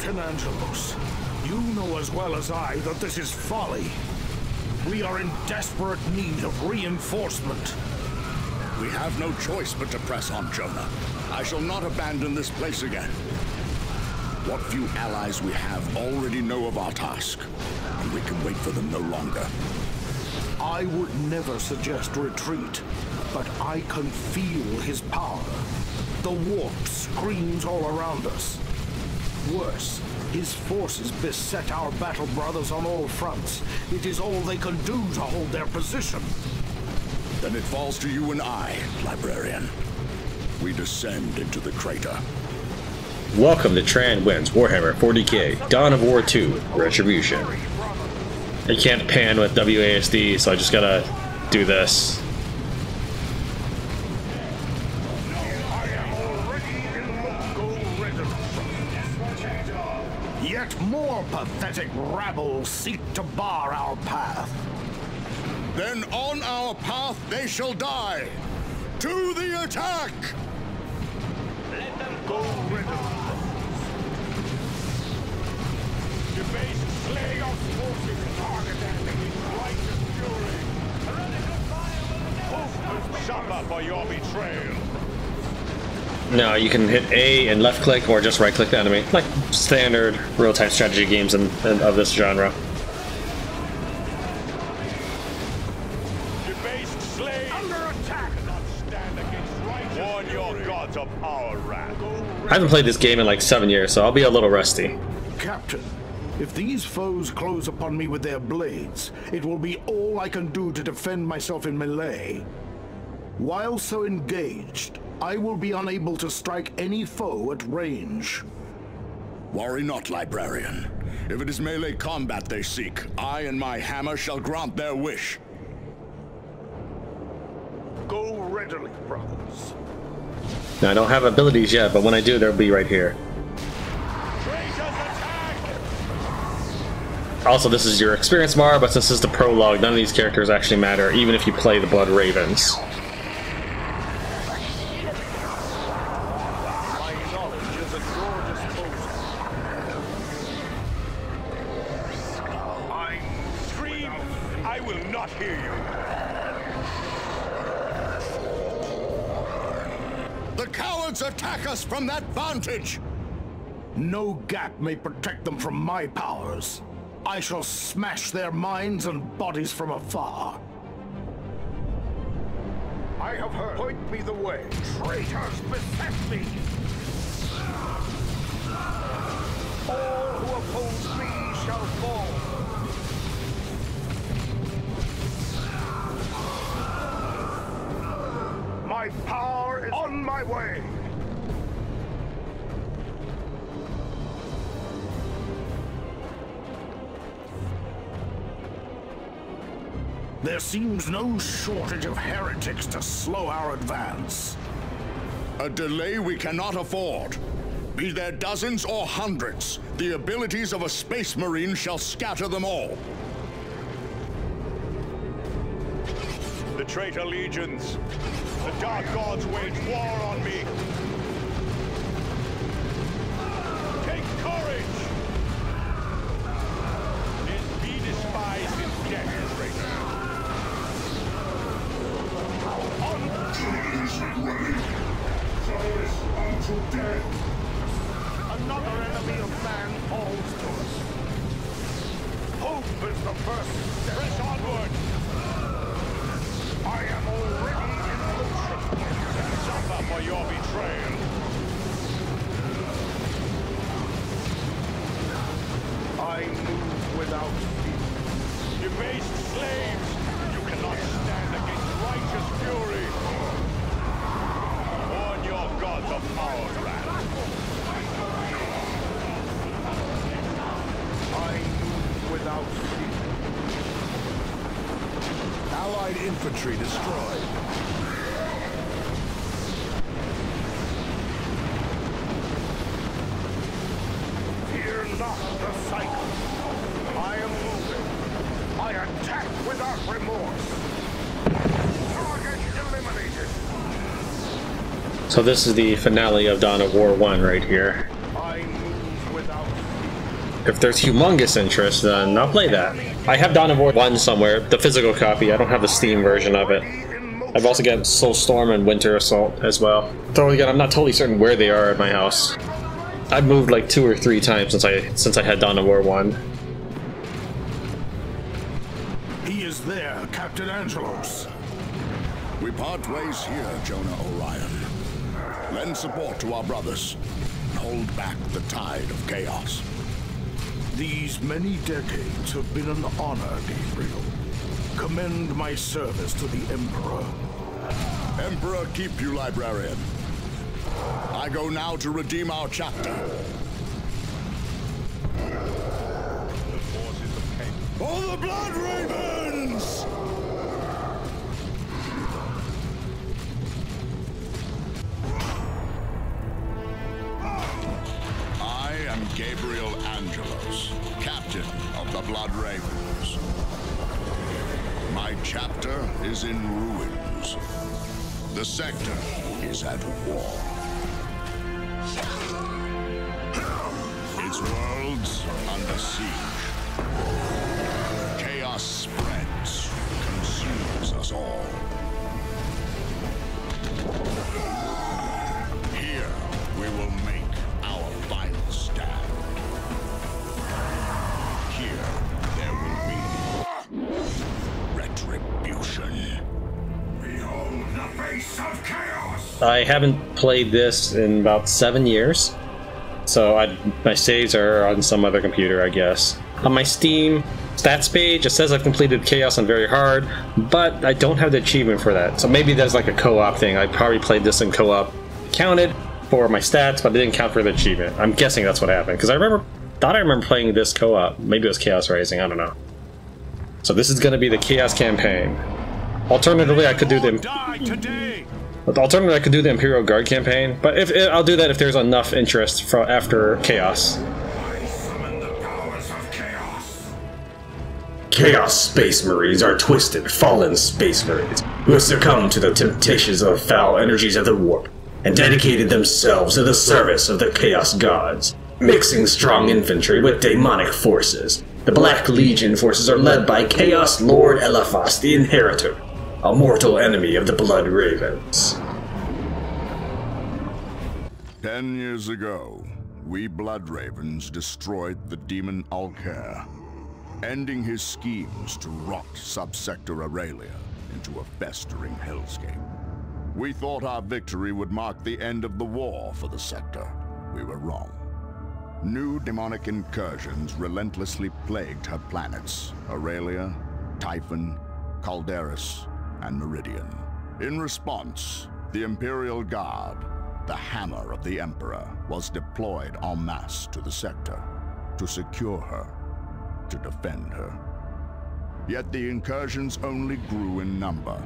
Captain Angelos, you know as well as I that this is folly. We are in desperate need of reinforcement. We have no choice but to press on, Jonah. I shall not abandon this place again. What few allies we have already know of our task, and we can wait for them no longer. I would never suggest retreat, but I can feel his power. The warp screams all around us. Worse, his forces beset our battle brothers on all fronts. It is all they can do to hold their position. Then it falls to you and I, Librarian. We descend into the crater. Welcome to Tran Wins Warhammer 40k Dawn of War 2 Retribution. I can't pan with WASD, so I just gotta do this. Yet more pathetic rabble seek to bar our path. Then on our path they shall die. To the attack! Let them go rid of debased slay of forces targeted in righteous fury. Hope will suffer for your betrayal. No, you can hit A and left click or just right click the enemy, like standard real-time strategy games of this genre. Debased slave under attack. Not stand against righteous. Warn your gods of our wrath. I haven't played this game in like 7 years, so I'll be a little rusty. Captain, if these foes close upon me with their blades, it will be all I can do to defend myself in melee. While so engaged, I will be unable to strike any foe at range. Worry not, Librarian. If it is melee combat they seek, I and my hammer shall grant their wish. Go readily, brothers. Now, I don't have abilities yet, but when I do, they'll be right here. Also, this is your experience bar, but since this is the prologue, none of these characters actually matter, even if you play the Blood Ravens. Attack us from that vantage! No gap may protect them from my powers. I shall smash their minds and bodies from afar. I have heard. Point me the way. Traitors beset me! All who oppose me shall fall. My power is on my way. There seems no shortage of heretics to slow our advance. A delay we cannot afford. Be there dozens or hundreds, the abilities of a space marine shall scatter them all. The traitor legions, the dark gods wage war on me. Take courage! And be despised in death, traitor. Another enemy of man falls to us. Hope is the first step. Press onward! I am already in motion. Suffer for your betrayal. I move without fear. Debased slaves, you cannot stand against righteous fury. Warn your gods of our wrath. I move without fear. Allied infantry destroyed. Fear not the cycle. I am moving. I attack without remorse. Target eliminated. So this is the finale of Dawn of War 1 right here. I move without fear. If there's humongous interest, then I'll play that. I have Dawn of War 1 somewhere, the physical copy. I don't have the Steam version of it. I've also got Soulstorm and Winter Assault as well. Though again, I'm not totally certain where they are at my house. I've moved like 2 or 3 times since I had Dawn of War 1. He is there, Captain Angelos. We part ways here, Jonah Orion. Lend support to our brothers. Hold back the tide of chaos. These many decades have been an honor, Gabriel. Commend my service to the Emperor. Emperor, keep you, librarian. I go now to redeem our chapter. For the Blood Ravens! I am Gabriel Angelos, captain of the Blood Ravens. My chapter is in ruins. The sector is at war. Its worlds under siege. Chaos spreads, consumes us all. Here we will make our final stand. Here there will be retribution. Behold the face of chaos! I haven't played this in about 7 years. So my saves are on some other computer, I guess. On my Steam stats page, it says I've completed Chaos on Very Hard, but I don't have the achievement for that. So maybe there's like a co-op thing. I probably played this in co-op. Counted for my stats, but it didn't count for the achievement. I'm guessing that's what happened, because I thought I remember playing this co-op. Maybe it was Chaos Rising, I don't know. So this is going to be the Chaos campaign. Alternatively, I could do the Imperial Guard campaign, but I'll do that if there's enough interest after Chaos. I summon the powers of chaos. Chaos Space Marines are twisted, fallen Space Marines who have succumbed to the temptations of foul energies of the warp and dedicated themselves to the service of the Chaos Gods, mixing strong infantry with daemonic forces. The Black Legion forces are led by Chaos Lord Eliphas, the Inheritor, a mortal enemy of the Blood Ravens. 10 years ago, we Blood Ravens destroyed the demon Alcair, ending his schemes to rot subsector Aurelia into a festering hellscape. We thought our victory would mark the end of the war for the sector. We were wrong. New demonic incursions relentlessly plagued her planets, Aurelia, Typhon, Calderis, and Meridian. In response, the Imperial Guard, the hammer of the Emperor, was deployed en masse to the sector to secure her, to defend her. Yet the incursions only grew in number,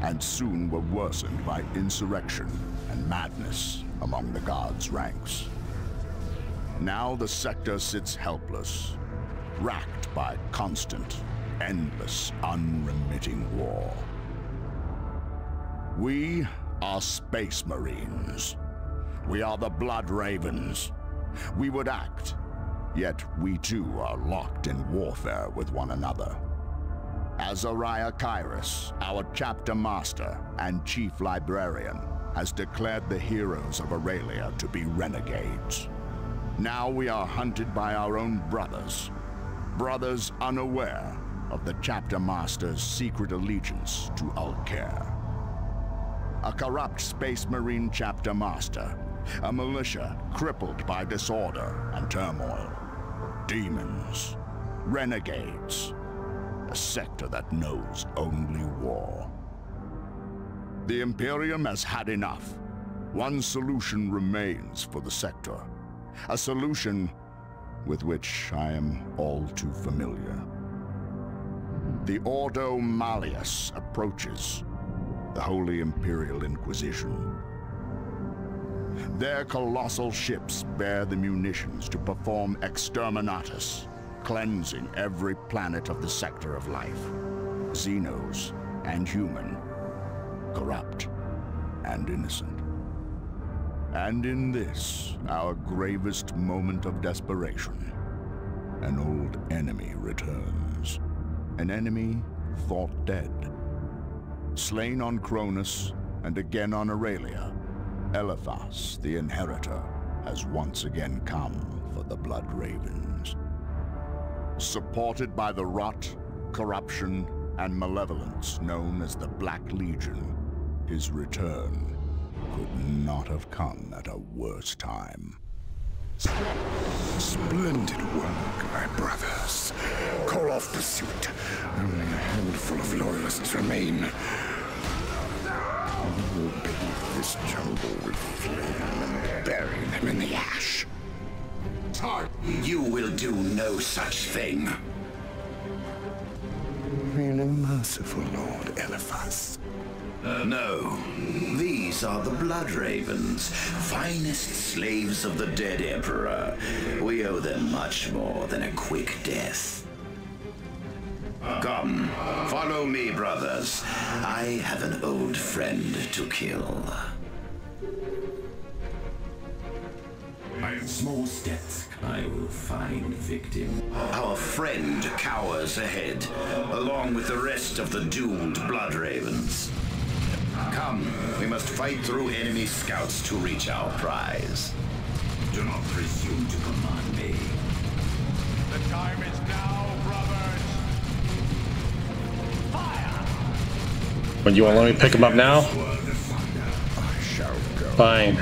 and soon were worsened by insurrection and madness among the Guard's ranks. Now the sector sits helpless, racked by constant, endless, unremitting war. We are Space Marines. We are the Blood Ravens. We would act, yet we too are locked in warfare with one another. Azariah Kairos, our chapter master and chief librarian, has declared the heroes of Aurelia to be renegades. Now we are hunted by our own brothers, brothers unaware of the chapter master's secret allegiance to Alcair. A corrupt Space Marine chapter master, a militia crippled by disorder and turmoil, demons, renegades, a sector that knows only war. The Imperium has had enough. One solution remains for the sector, a solution with which I am all too familiar. The Ordo Malleus approaches, the Holy Imperial Inquisition. Their colossal ships bear the munitions to perform exterminatus, cleansing every planet of the sector of life, Xenos and human, corrupt and innocent. And in this, our gravest moment of desperation, An old enemy returns. An enemy thought dead. Slain on Cronus and again on Aurelia, Eliphas, the Inheritor, has once again come for the Blood Ravens. Supported by the rot, corruption, and malevolence known as the Black Legion, his return could not have come at a worse time. Splendid work, my brothers. Call off pursuit. Only a handful of loyalists remain. We will bathe this jungle with flame and bury them in the ash. You will do no such thing. Really merciful, Lord Eliphas. No. These are the Blood Ravens, finest slaves of the dead Emperor. We owe them much more than a quick death. Come, follow me, brothers. I have an old friend to kill. By small steps, I will find victim. Our friend cowers ahead, along with the rest of the doomed Blood Ravens. Come, we must fight through enemy scouts to reach our prize. Do not presume to command me. The time is now, brothers! Fire! Would you want to let me pick him up now? I shall go. Fine.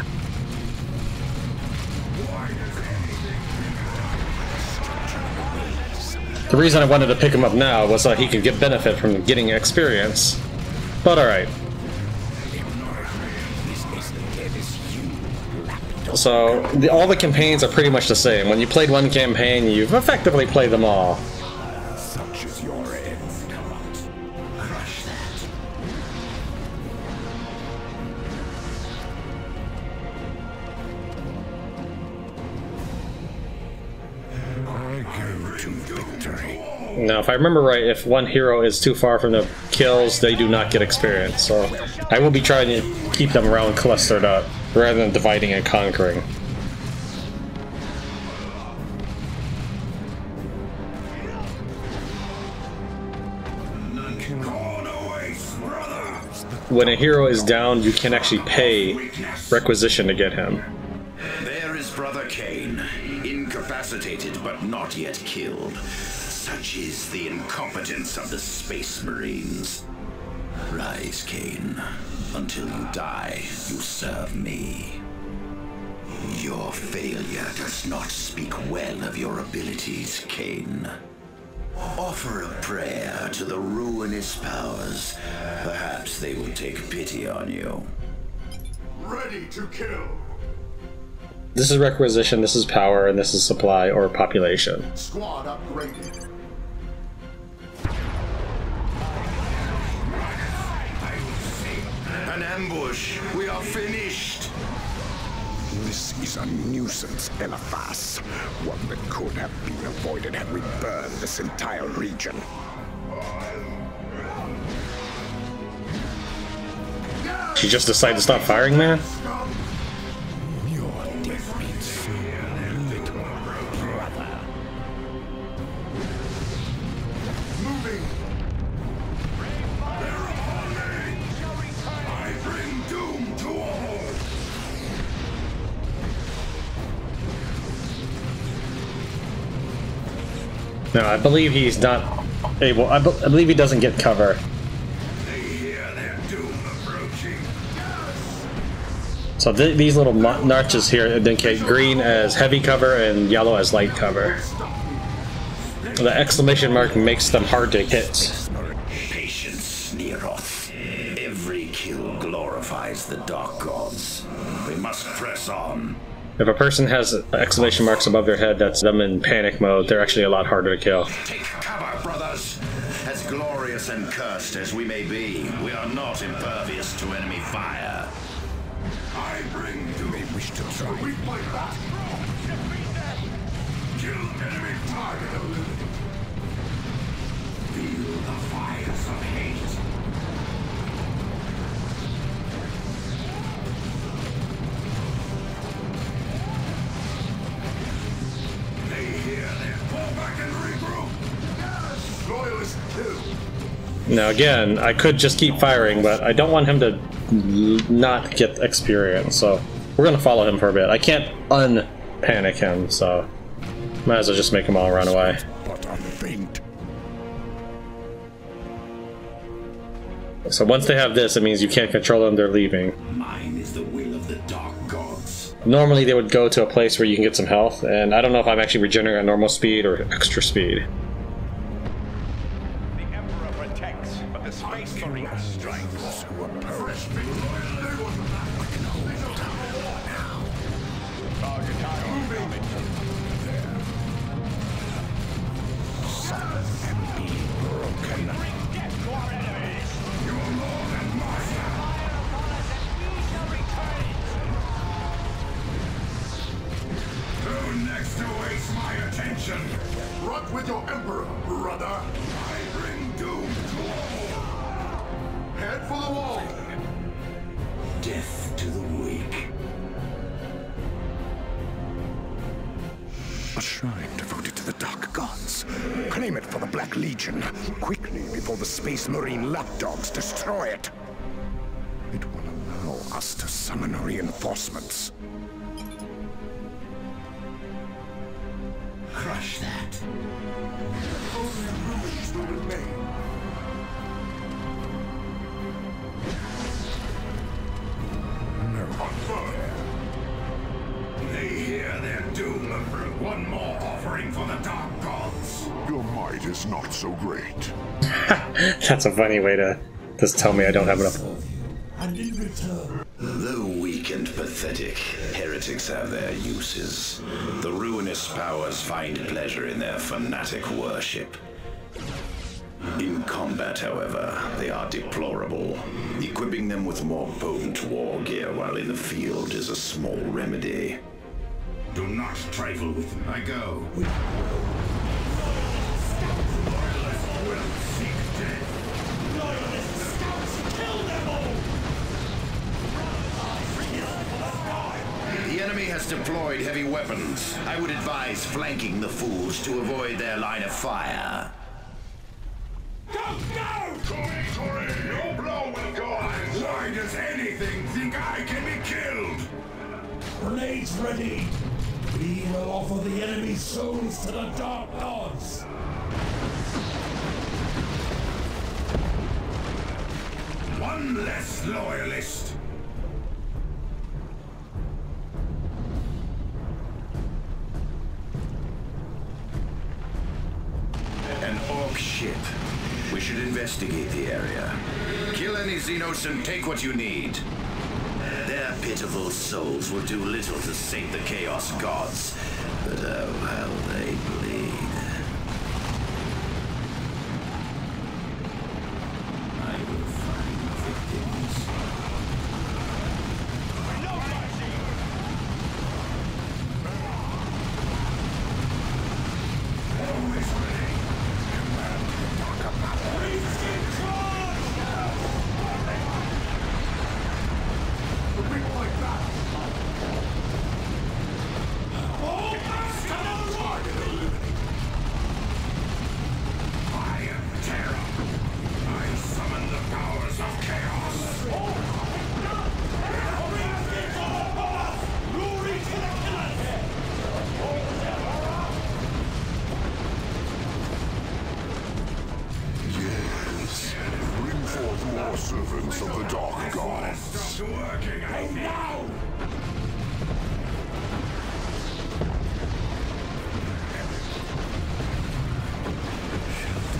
The reason I wanted to pick him up now was so he could get benefit from getting experience. But alright. So, all the campaigns are pretty much the same. When you played one campaign, you've effectively played them all. Such is your end. Crush that. I go to victory. Now, if I remember right, if one hero is too far from the kills, they do not get experience. So, I will be trying to keep them around clustered up, rather than dividing and conquering. When a hero is down, you can actually pay requisition to get him. There is Brother Cain, incapacitated but not yet killed. Such is the incompetence of the Space Marines. Rise, Cain. Until you die, you serve me. Your failure does not speak well of your abilities, Cain. Offer a prayer to the ruinous powers. Perhaps they will take pity on you. Ready to kill! This is requisition, this is power, and this is supply or population. Squad upgraded. An ambush! We are finished! This is a nuisance, Eliphas. One that could have been avoided had we burned this entire region. You just decide to stop firing, man? Your death means so little, brother. Moving! They're upon me! I bring doom to all! No, I believe he's not able. I believe he doesn't get cover. They hear their doom approaching. So these little notches here indicate green as heavy cover and yellow as light cover. The exclamation mark makes them hard to hit. Patience, Neroth. Every kill glorifies the Dark Gods. We must press on. If a person has exclamation marks above their head, that's them in panic mode. They're actually a lot harder to kill. Take cover, brothers! As glorious and cursed as we may be, we are not impervious to enemy fire. I bring doom. They wish to try. We fight back! Kill enemy target! Feel the fires of hate! They hear their back and regroup. Yes. Loyalist kill. Now again, I could just keep firing, but I don't want him to not get experience, so we're gonna follow him for a bit. I can't un-panic him, so might as well just make them all run away. But a feint. So once they have this, it means you can't control them, they're leaving. Mine is the will of the dark gods. Normally they would go to a place where you can get some health, and I don't know if I'm actually regenerating at normal speed or extra speed. The Emperor protects, but the Space Marine strikes. Who oppose. Target time moving. Summon and be broken. Bring death to our enemies. Your lord and master. Who next to waste my attention? Rot with your Emperor, brother. I bring doom to all. Head for the wall. Death to the weak. A shrine devoted to the Dark Gods. Claim it for the Black Legion, quickly before the Space Marine lapdogs destroy it. It will allow us to summon reinforcements. Crush that. Only ruins will remain. They hear their doom of one more offering for the dark gods. Your might is not so great. That's a funny way to just tell me I don't have enough. And in return, Though weak and pathetic, heretics have their uses. The ruinous powers find pleasure in their fanatic worship. In combat, however, they are deplorable. Equipping them with more potent war gear while in the field is a small remedy. Do not trifle with me. I go. Loyalists will seek death. Loyalist scouts, kill them all! The enemy has deployed heavy weapons. I would advise flanking the fools to avoid their line of fire. Go! Your blow will go on. Why does anything think I can be killed? grenades ready. We will offer the enemy's souls to the dark gods. One less loyalist. An orc ship. We should investigate the area. Kill any Xenos and take what you need. Their pitiful souls will do little to save the Chaos Gods, but oh, how they bleed. I will find victims. Always ready. Command the dark I am terror. I summon the powers of chaos. Yes. Bring forth more servants of the dark gods. Stopped working, I know.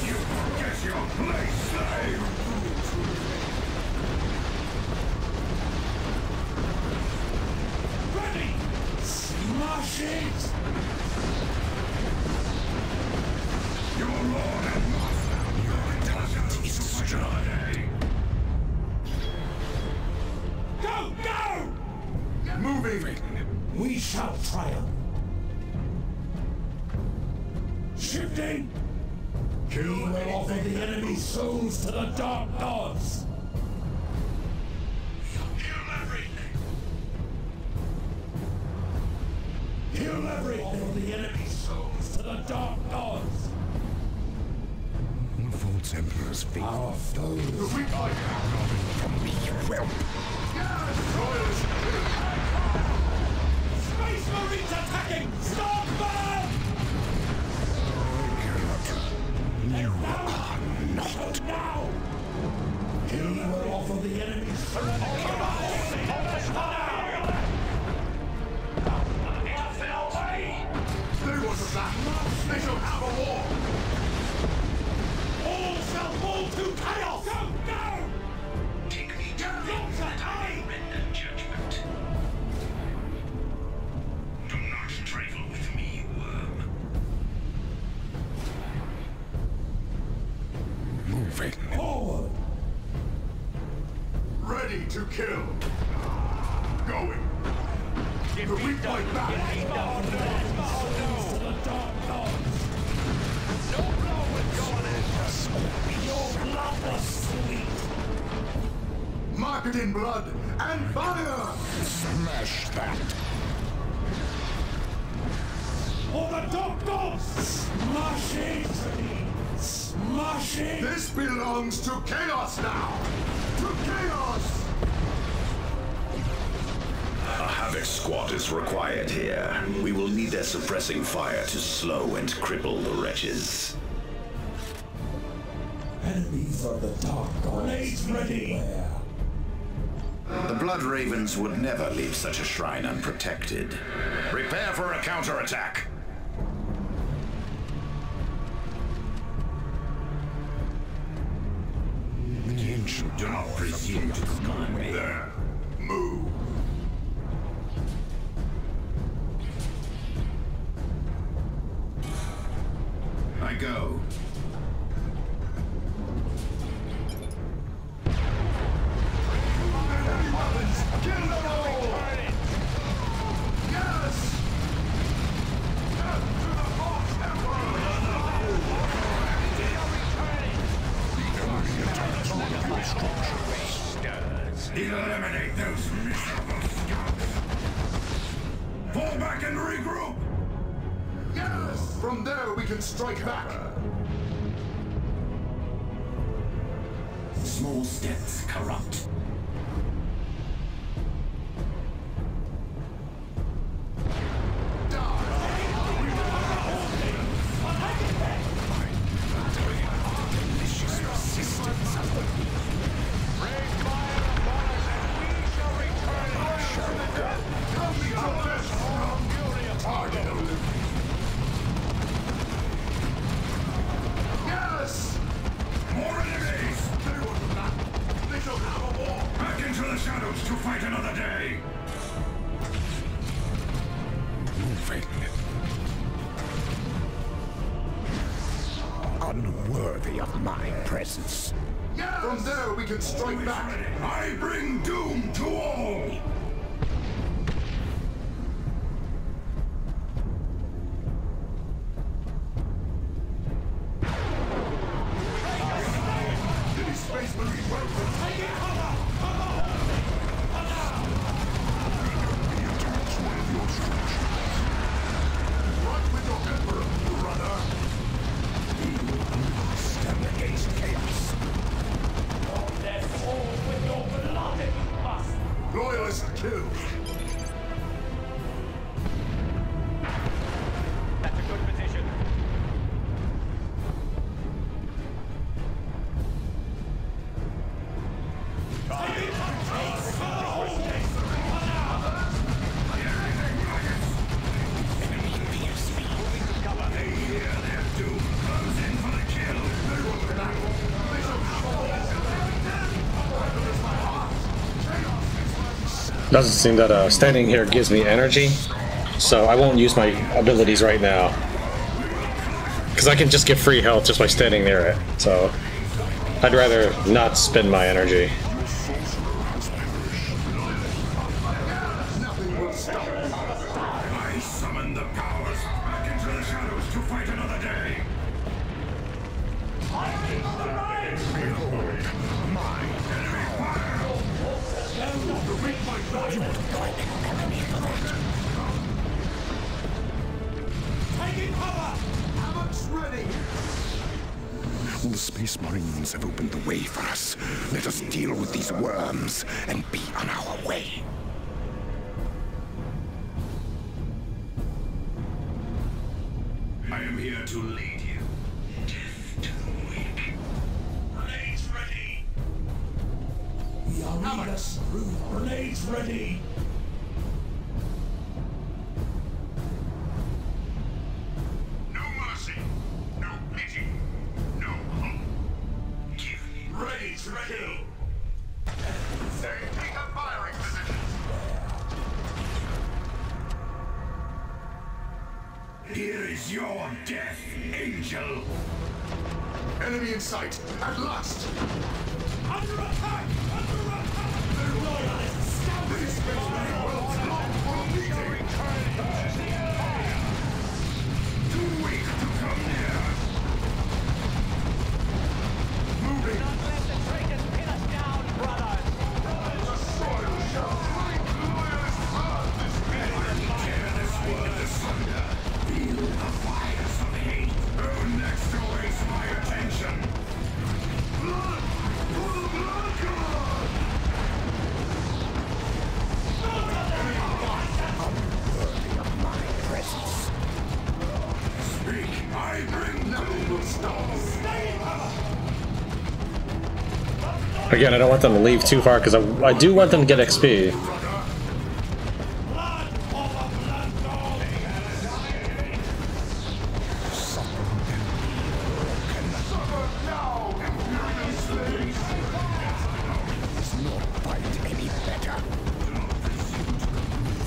You forget your place, slave. Ready! Smash it! Your lord and master. Your intelligence is destroyed. Go! Go! Moving. We shall triumph. Shifting! We will offer the enemy's souls to the dark gods. Kill everything. Kill everything! Offer the enemy's souls to the dark gods. Once Emperor's faithful foe. From me, whelp. Space Marines attacking! Stop them! You are not. Now! He will offer the enemy's They wasn't that. They shall have a war. all shall fall to chaos! Go, go! Take me down that I render judgment. Do not trifle with me, worm. Moving. Forward! Ready to kill. Going. The weak fight back. Mark it in blood and fire! Smash that. For the dark gods! Smash it! Smash it! This belongs to chaos now! To chaos! A Havoc squad is required here. We will need their suppressing fire to slow and cripple the wretches. Enemies of the dark gods. Blades ready! The Blood Ravens would never leave such a shrine unprotected. Prepare for a counterattack! The ancient Do not presume to command me. There. Move. I go. Kill them all! Yes! To the Fox Eliminate those miserable scouts! Fall back and regroup! Yes! From there we can strike back. Small steps corrupt. Yes! More enemies! They shall have a war! Back into the shadows to fight another day! moving. Unworthy of my presence. Yes! From there we can strike back. I bring doom to all! Any space marine welcome. Take it, cover! Right with your emperor, brother. Stand against chaos. Loyalist killed. That's a good position. Doesn't seem that standing here gives me energy, so I won't use my abilities right now. Because I can just get free health just by standing near it, so I'd rather not spend my energy. I summon the powers back into the shadows to fight another day! Taking cover! Hammock's ready. The Space Marines have opened the way for us. Let us deal with these worms and be on our way. I am here to lead you. Death to the weak. Grenades ready. We are Regas. Grenades ready. No mercy. No pity. No hope. Give me grenades ready. Take up firing positions. Here is your death, angel. Enemy in sight, at last! Under attack! Under attack! The Royalists scouting! These Space Marine worlds long for a meeting! Too weak to come near. Moving! Feel the fires of hate. Who next to waste my attention? Blood! For the Blood God! Unworthy of my presence. Speak, I bring Nothing will stop us! Again, I don't want them to leave too far because I do want them to get XP.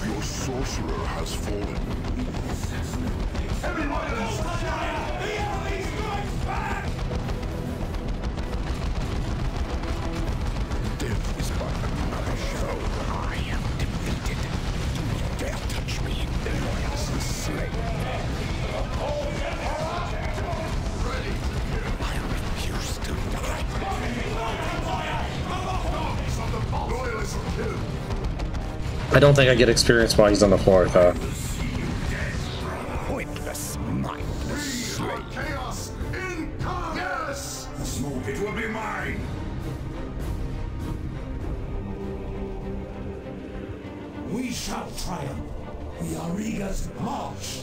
Your sorcerer has fallen. Death is but another show. I am defeated. Do not dare touch me. The Royals is slain. I refuse to die. Loyalists killed! I don't think I get experience while he's on the floor, though. Pointless, mindless slave. Chaos incarnate! Yes! Smoke, it will be mine. We shall triumph. We are Regas. March.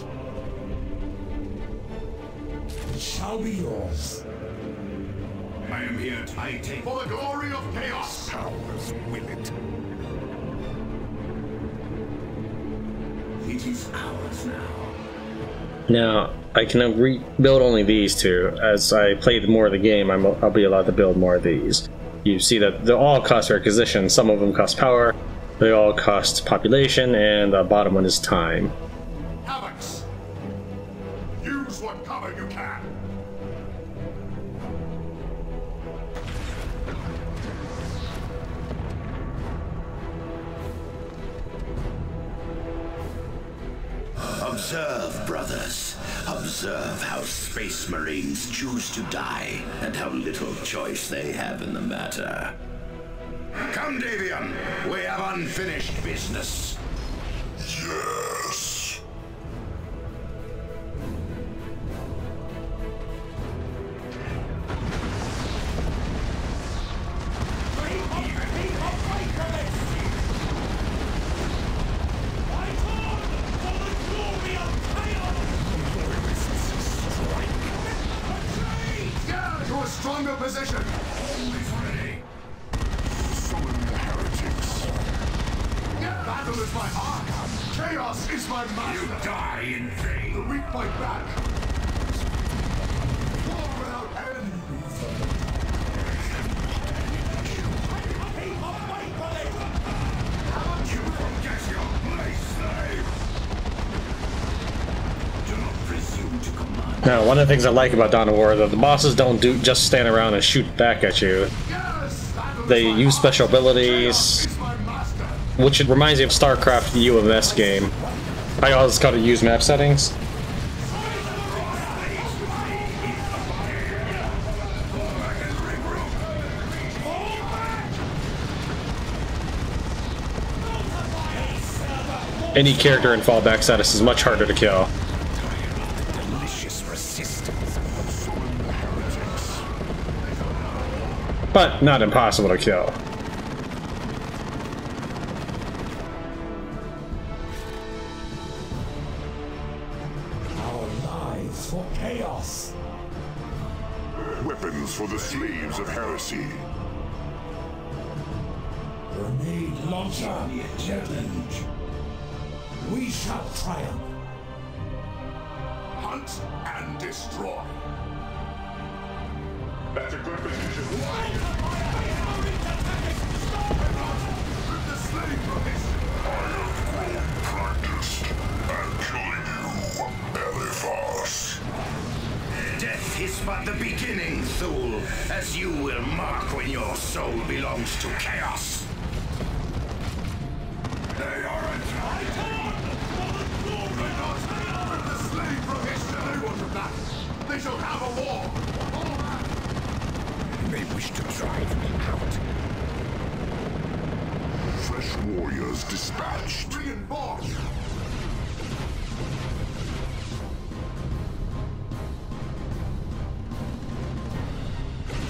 It shall be yours. I am here. I take For the glory of chaos! Powers will it. It is ours now. Now, I can rebuild only these two. As I play more of the game, I'll be allowed to build more of these. You see that they all cost requisition. Some of them cost power, they all cost population, and the bottom one is time. Alex! Use what cover you can! Observe, brothers. Observe how Space Marines choose to die, and how little choice they have in the matter. Come, Davion. We have unfinished business. Yes! Get to a stronger position! Always ready. Summon the heretics. Battle is my art! Chaos is my master! You die in The vain. weak fight back! War without end! You forget your place, slave. Do not presume to command. Now, one of the things I like about Dawn of War is that the bosses don't just stand around and shoot back at you. Yes! Battle They is my use art. special abilities, Chaos is my master! which it reminds me of StarCraft the UMS game. I always gotta use map settings. Any character in fallback status is much harder to kill. Delicious resistance. Summon the heretics. but not impossible to kill. Our lives for chaos. Weapons for the slaves of heresy. Grenade launcher, challenge. We shall triumph. Hunt and destroy. That's a good position. With the slave prohibition. I have grown practiced at killing you, Eliphas. Death is but the beginning, Thule, as you will mark when your soul belongs to chaos. They are attacking! With the slave prohibition, they want to battle. They shall have a war. They wish to drive me out. Fresh warriors dispatched. Reinforced.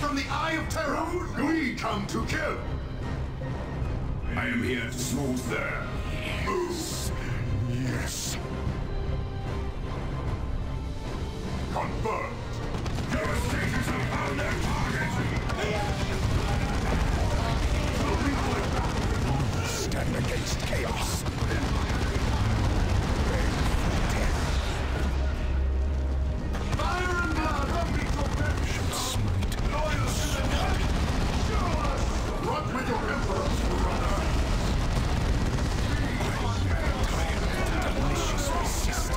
From the Eye of Terror, we come to kill. I am here to smooth their moves. Yes. Confirmed. Devastators have found their target. Stand against chaos. Fire and blood, hungry for vengeance. Smite. Run with your emperors, brother. Delicious resistance.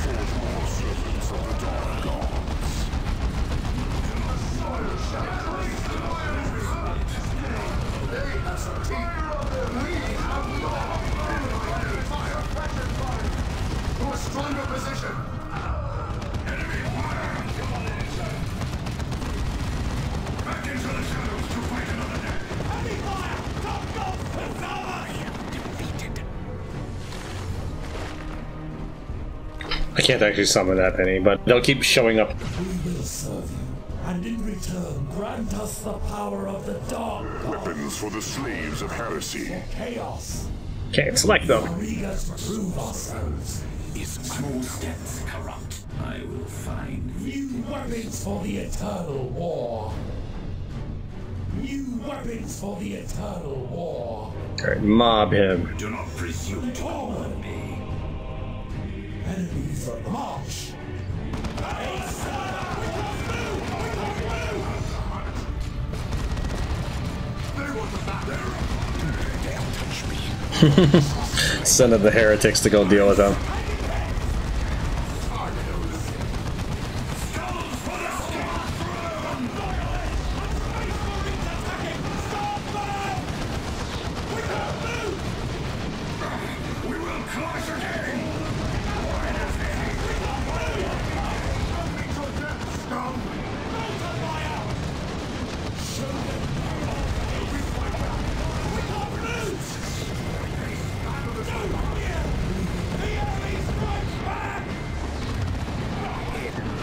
Forge more servants of the dark gods. They have some teeth. We have not. Fire, pressure fire. To a stronger position. Enemy fire. Back into the shadows to fight another day. Heavy fire! Top gun! It's ours! Defeated. I can't actually summon that many, but they'll keep showing up. We will serve you, and in return grant us the power of the dark god. Weapons for the slaves of heresy. Chaos. Can't select them. Are eager to prove ourselves. Small steps corrupt. I will find New weapons for the eternal war. New weapons for the eternal war. Alright, mob him. Do not presume to Forward. me. Enemies march. Send of the heretics to go deal with them. We will clash again!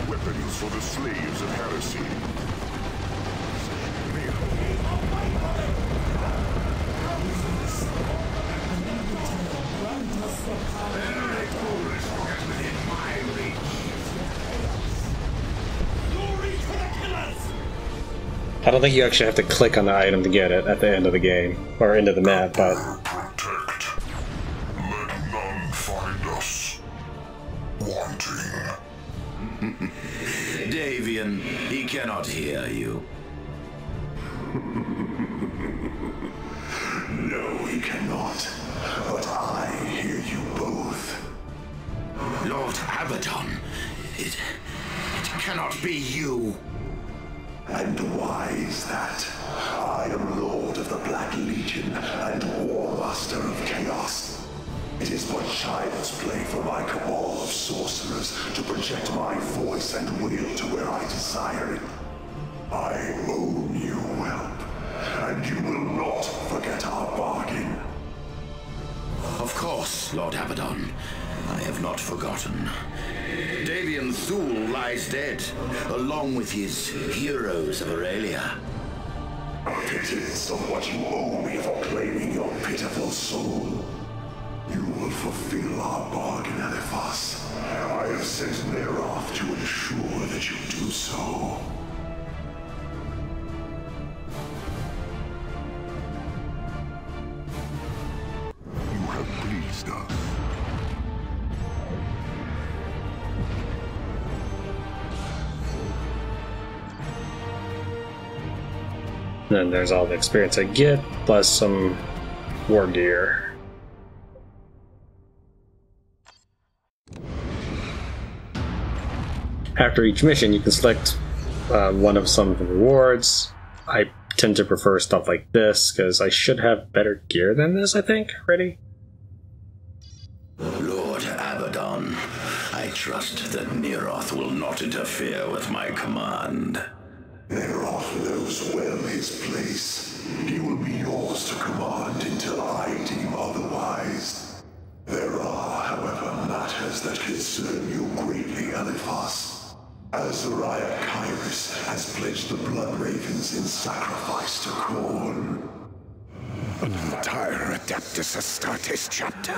Weapons for the slaves of heresy. I don't think you actually have to click on the item to get it at the end of the game, or into the map, but... Protect. Let none find us wanting. Davian, he cannot hear you. No, he cannot. But I hear you both. Lord Abaddon, it cannot be you. And why is that? I am Lord of the Black Legion and War Master of Chaos. It is but child's play for my cabal of sorcerers to project my voice and will to where I desire it. I own you, whelp, and you will not forget our bargain. Of course, Lord Abaddon. I have not forgotten. Davian Thule lies dead, along with his heroes of Aurelia. Pittance of what you owe me for claiming your pitiful soul. You will fulfill our bargain, Eliphas. I have sent Neroth to ensure that you do so. You have pleased us. Then there's all the experience I get, plus some war gear. After each mission, you can select one of some of the rewards. I tend to prefer stuff like this, because I should have better gear than this, I think, already. Lord Abaddon, I trust that Neroth will not interfere with my command. Neroth knows well his place. He will be yours to command until I deem otherwise. There are, however, matters that concern you greatly, Eliphas. Azariah Kyrus has pledged the Blood Ravens in sacrifice to Khorne. An entire Adeptus Astartes chapter?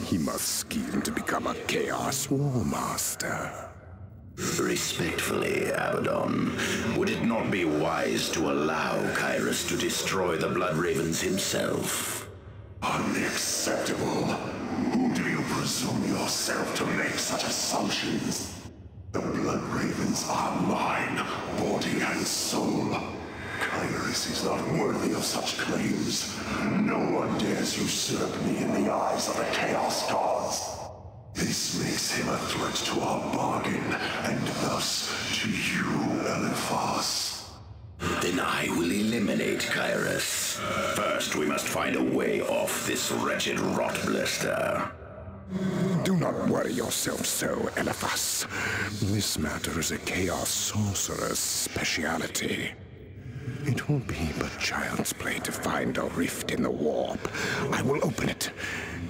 He must scheme to become a Chaos War Master. Respectfully, Abaddon, would it not be wise to allow Kyrus to destroy the Blood Ravens himself? Unacceptable. Who do you presume yourself to make such assumptions? The Blood Ravens are mine, body and soul. Kyrus is not worthy of such claims. No one dares usurp me in the eyes of the Chaos Gods. This makes him a threat to our bargain, and thus to you, Eliphas. Then I will eliminate Kyrus. First, we must find a way off this wretched rot blister. Do not worry yourself so, Eliphas. This matter is a Chaos Sorcerer's speciality. It will be but child's play to find a rift in the warp. I will open it,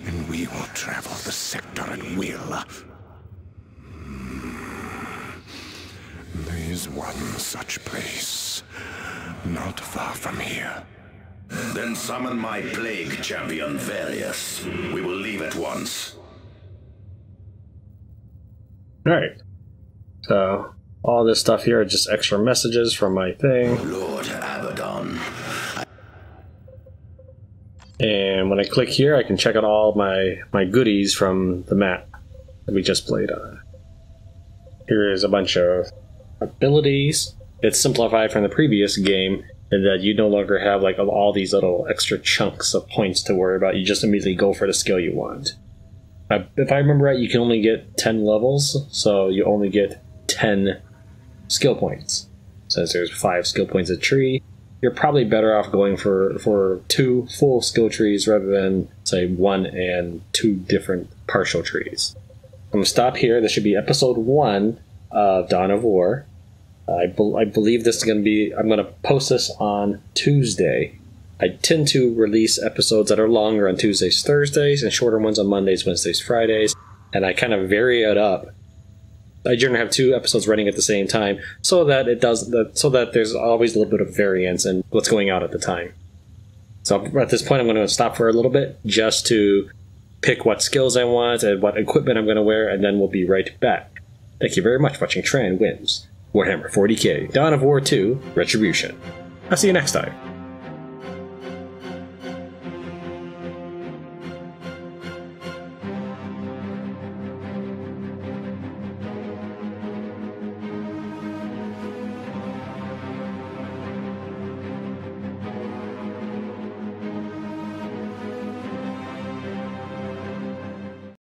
and we will travel the sector at will. There is one such place, not far from here. Then summon my plague champion, Varius. We will leave at once. Alright. So, all this stuff here are just extra messages from my thing. Lord Abaddon. And when I click here, I can check out all my goodies from the map that we just played on. Here is a bunch of abilities. It's simplified from the previous game in that you no longer have like all these little extra chunks of points to worry about. You just immediately go for the skill you want. If I remember right, you can only get 10 levels, so you only get 10 skill points. Since there's 5 skill points a tree, you're probably better off going for 2 full skill trees rather than, say, 1 and 2 different partial trees. I'm going to stop here. This should be episode 1 of Dawn of War. I believe this is going to be... I'm going to post this on Tuesday. I tend to release episodes that are longer on Tuesdays, Thursdays, and shorter ones on Mondays, Wednesdays, Fridays, and I kind of vary it up. I generally have 2 episodes running at the same time, so that there's always a little bit of variance in what's going out at the time. So at this point, I'm going to stop for a little bit just to pick what skills I want and what equipment I'm going to wear, and then we'll be right back. Thank you very much for watching Tran Wins Warhammer 40k Dawn of War 2 Retribution. I'll see you next time.